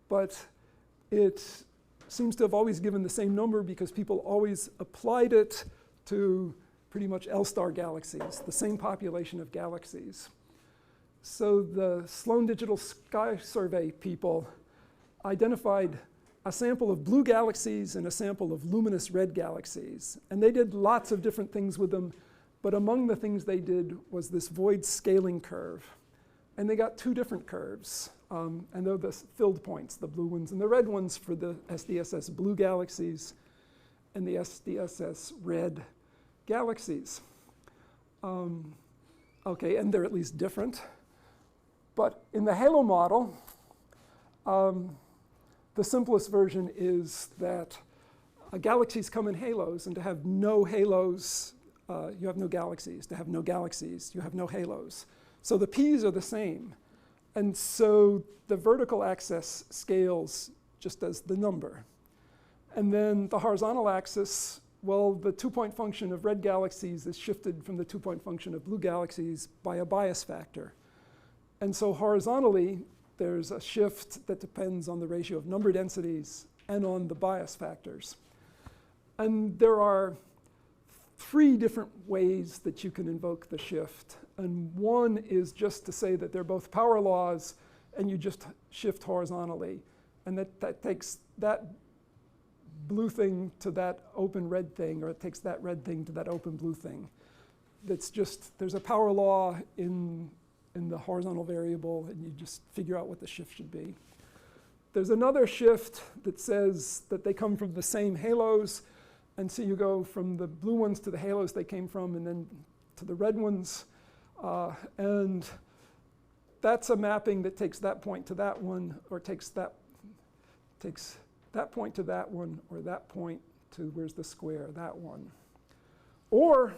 But it seems to have always given the same number because people always applied it to pretty much L-star galaxies, the same population of galaxies. So the Sloan Digital Sky Survey people identified a sample of blue galaxies and a sample of luminous red galaxies. And they did lots of different things with them, but among the things they did was this void scaling curve. And they got two different curves, and they're the filled points, the blue ones and the red ones for the SDSS blue galaxies and the SDSS red galaxies. Okay, and they're at least different. But in the halo model, the simplest version is that galaxies come in halos, and to have no halos, you have no galaxies. To have no galaxies, you have no halos. So the p's are the same. And so the vertical axis scales just as the number. And then the horizontal axis, well, the two-point function of red galaxies is shifted from the two-point function of blue galaxies by a bias factor. And so horizontally, there's a shift that depends on the ratio of number densities and on the bias factors. And there are three different ways that you can invoke the shift. And one is just to say that they're both power laws, and you just shift horizontally. And that takes that blue thing to that open red thing, or it takes that red thing to that open blue thing. That's just, there's a power law in the horizontal variable, and you just figure out what the shift should be. There's another shift that says that they come from the same halos, and so you go from the blue ones to the halos they came from, and then to the red ones. And that's a mapping that takes that point to that one, or takes that point to that one, or that point to, where's the square, that one. Or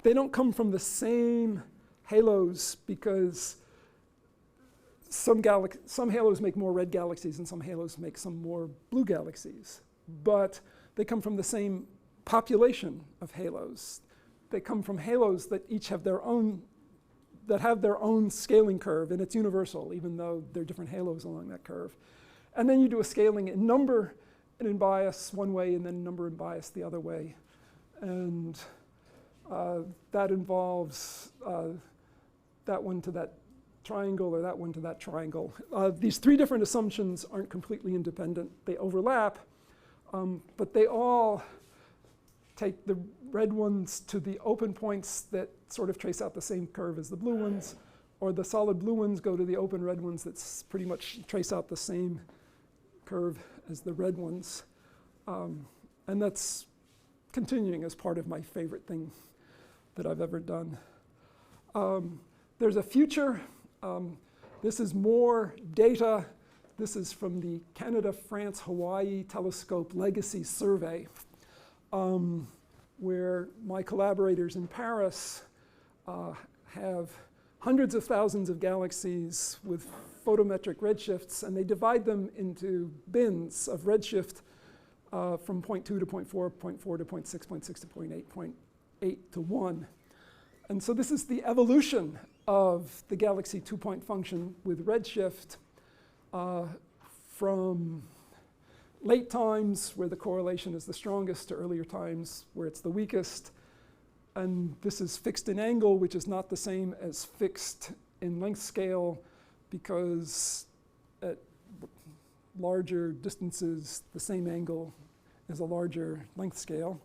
they don't come from the same halos, because some halos make more red galaxies and some halos make some more blue galaxies. But they come from the same population of halos. They come from halos that each have their own, that have their own scaling curve, and it's universal, even though there are different halos along that curve. And then you do a scaling in number and in bias one way, and then number and bias the other way. And that involves that one to that triangle, or that one to that triangle. These three different assumptions aren't completely independent. They overlap, but they all take the red ones to the open points that sort of trace out the same curve as the blue ones, or the solid blue ones go to the open red ones that pretty much trace out the same curve as the red ones. And that's continuing as part of my favorite thing that I've ever done. There's a future. This is more data. This is from the Canada, France, Hawaii Telescope Legacy Survey, where my collaborators in Paris have hundreds of thousands of galaxies with photometric redshifts, and they divide them into bins of redshift from 0.2 to 0.4, 0.4 to 0.6, 0.6 to 0.8, 0.8 to 1. And so this is the evolution of the galaxy two-point function with redshift from late times, where the correlation is the strongest, to earlier times, where it's the weakest. And this is fixed in angle, which is not the same as fixed in length scale, because at larger distances, the same angle is a larger length scale.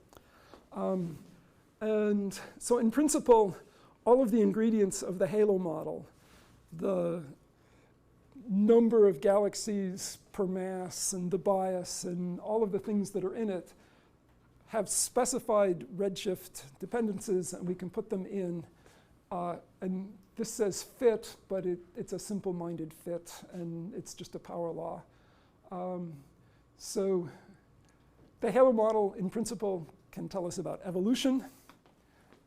And so in principle, all of the ingredients of the halo model, the number of galaxies per mass and the bias and all of the things that are in it have specified redshift dependencies, and we can put them in. And this says fit, but it's a simple-minded fit, and it's just a power law. So the halo model, in principle, can tell us about evolution.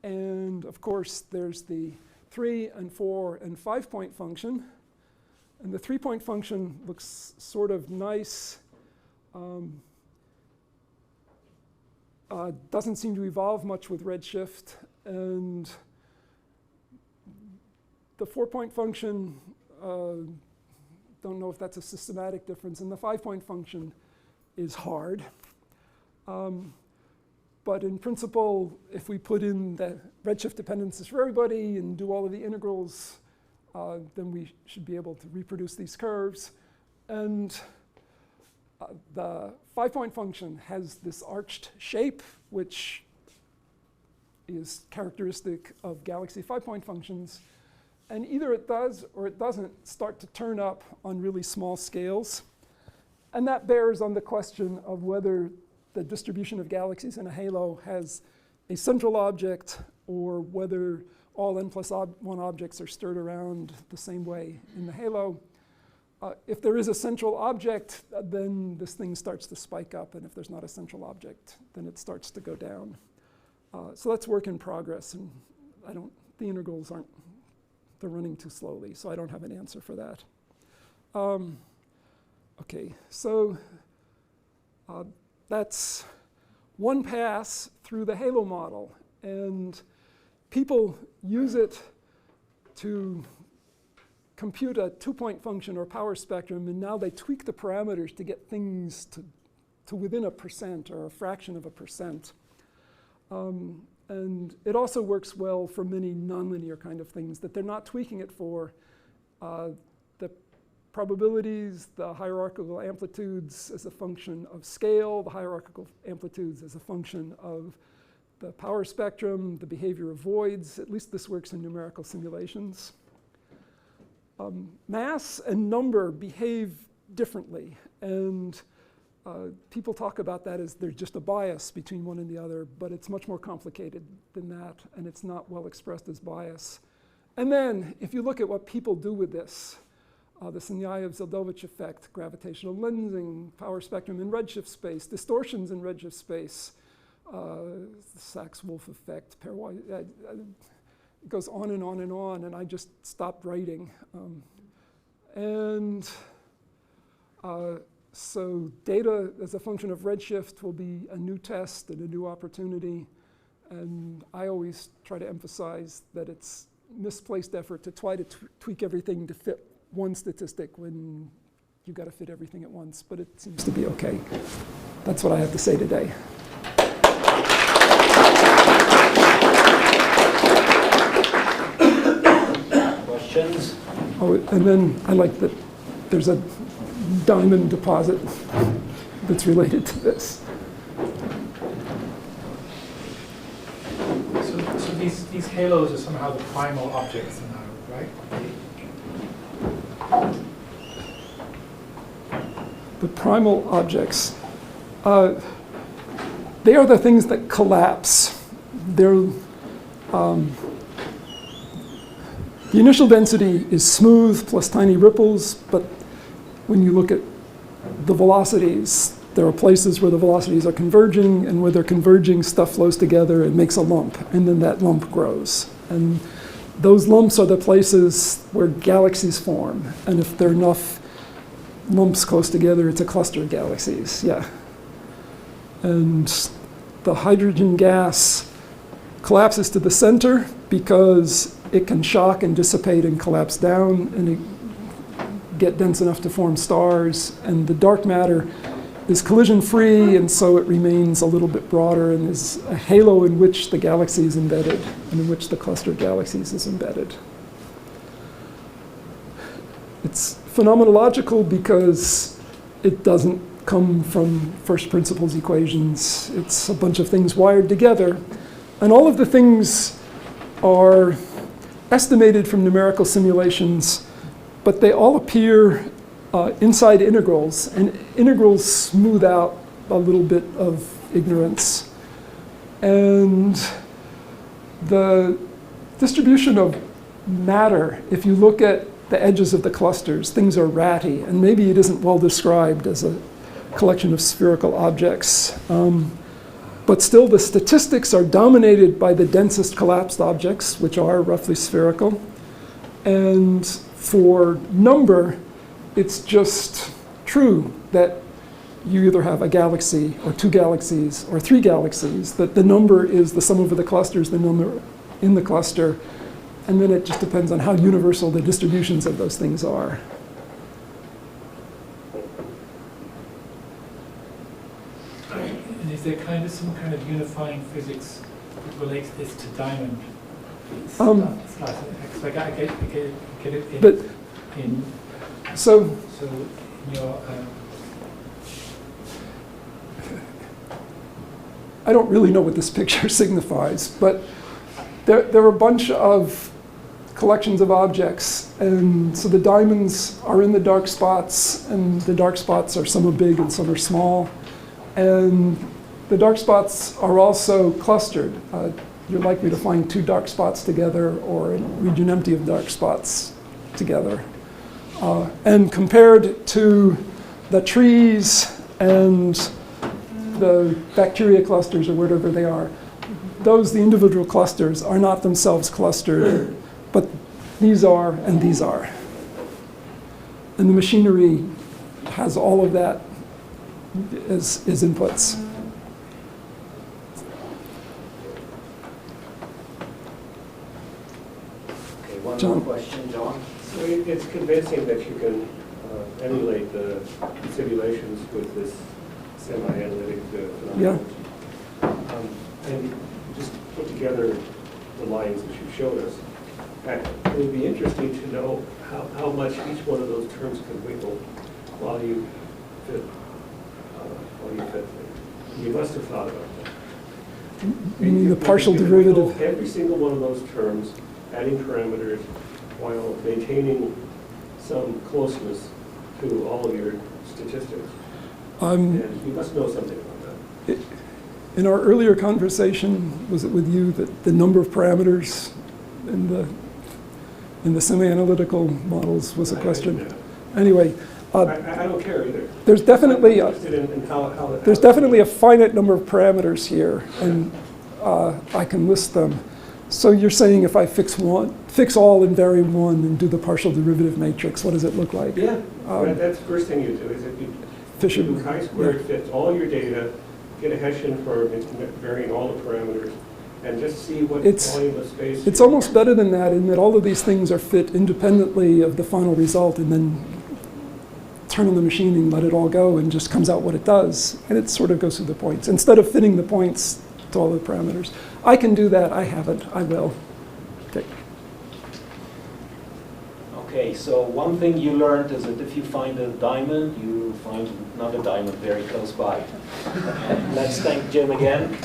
And of course, there's the 3 and 4 and 5-point function. And the 3-point function looks sort of nice. Doesn't seem to evolve much with redshift. And the 4-point function, don't know if that's a systematic difference. And the 5-point function is hard. But in principle, if we put in the redshift dependencies for everybody and do all of the integrals, then we should be able to reproduce these curves. And the 5-point function has this arched shape, which is characteristic of galaxy 5-point functions. And either it does or it doesn't start to turn up on really small scales. And that bears on the question of whether the distribution of galaxies in a halo has a central object or whether all n+1 objects are stirred around the same way in the halo. If there is a central object, then this thing starts to spike up. And if there's not a central object, then it starts to go down. So that's work in progress. And the integrals they're running too slowly. So I don't have an answer for that. OK, so that's one pass through the halo model. And people use it to compute a 2-point function or power spectrum, and now they tweak the parameters to get things to within 1% or a fraction of 1%. And it also works well for many nonlinear kind of things that they're not tweaking it for. The probabilities, the hierarchical amplitudes as a function of scale, the hierarchical amplitudes as a function of the power spectrum, the behavior of voids. At least this works in numerical simulations. Mass and number behave differently. And people talk about that as there's just a bias between one and the other, but it's much more complicated than that, and it's not well expressed as bias. And then, if you look at what people do with this Sinayev-Zeldovich effect, gravitational lensing, power spectrum in redshift space, distortions in redshift space, Sachs-Wolf effect, pairwise, it goes on and on and on, and I just stopped writing. So data as a function of redshift will be a new test and a new opportunity. And I always try to emphasize that it's misplaced effort to try to tweak everything to fit one statistic when you've got to fit everything at once. But it seems to be OK. That's what I have to say today. Questions? Oh, and then I like that there's a diamond deposit that's related to this. So these halos are somehow the primal objects now, right? The primal objects. They are the things that collapse. They're the initial density is smooth plus tiny ripples, but when you look at the velocities, there are places where the velocities are converging, and where they're converging, stuff flows together and makes a lump, and then that lump grows. And those lumps are the places where galaxies form. And if there are enough lumps close together, it's a cluster of galaxies, yeah. And the hydrogen gas collapses to the center because it can shock and dissipate and collapse down, and it get dense enough to form stars. And the dark matter is collision-free, and so it remains a little bit broader and is a halo in which the galaxy is embedded and in which the cluster of galaxies is embedded. It's phenomenological because it doesn't come from first principles equations. It's a bunch of things wired together. And all of the things are estimated from numerical simulations but they all appear inside integrals, and integrals smooth out a little bit of ignorance. And the distribution of matter, if you look at the edges of the clusters, things are ratty, and maybe it isn't well described as a collection of spherical objects. But still, the statistics are dominated by the densest collapsed objects, which are roughly spherical. And for number, it's just true that you either have a galaxy or two galaxies or three galaxies, that the number is the sum over the clusters, the number in the cluster, and then it just depends on how universal the distributions of those things are. And is there kind of some kind of unifying physics that relates this to diamond? It's like I get it But in so in your I don't really know what this picture signifies, but there are a bunch of collections of objects, and so the diamonds are in the dark spots, and the dark spots are some are big and some are small, and the dark spots are also clustered. You're likely to find two dark spots together or a region empty of dark spots together. And compared to the trees and the bacteria clusters or whatever they are, those, the individual clusters, are not themselves clustered, but these are and these are. And the machinery has all of that as inputs. Okay, one John. more question, John. So it's convincing that you can emulate the simulations with this semi-analytic phenomenology. And you just put together the lines that you showed us. It would be interesting to know how much each one of those terms can wiggle while you fit things. You must have thought about that. You mean the partial You can derivative? wiggle every single one of those terms, adding parameters, while maintaining some closeness to all of your statistics. And you must know something about that. In our earlier conversation, was it with you that the number of parameters in the semi-analytical models was a question? Anyway, I don't care either. there's definitely I'm interested in how there's definitely a finite number of parameters here, and I can list them. So you're saying if I fix all and vary one and do the partial derivative matrix, what does it look like? Yeah, that's the first thing you do, is that you Fisher, do chi-squared fits all your data, get a Hessian for varying all the parameters, and just see what volume of space. It's almost better than that in that all of these things are fit independently of the final result, and then turn on the machine and let it all go, and just comes out what it does, and it sort of goes through the points instead of fitting the points to all the parameters. I can do that. I haven't. I will. Okay. Okay, so one thing you learned is that if you find a diamond, you find another diamond very close by. Let's thank Jim again.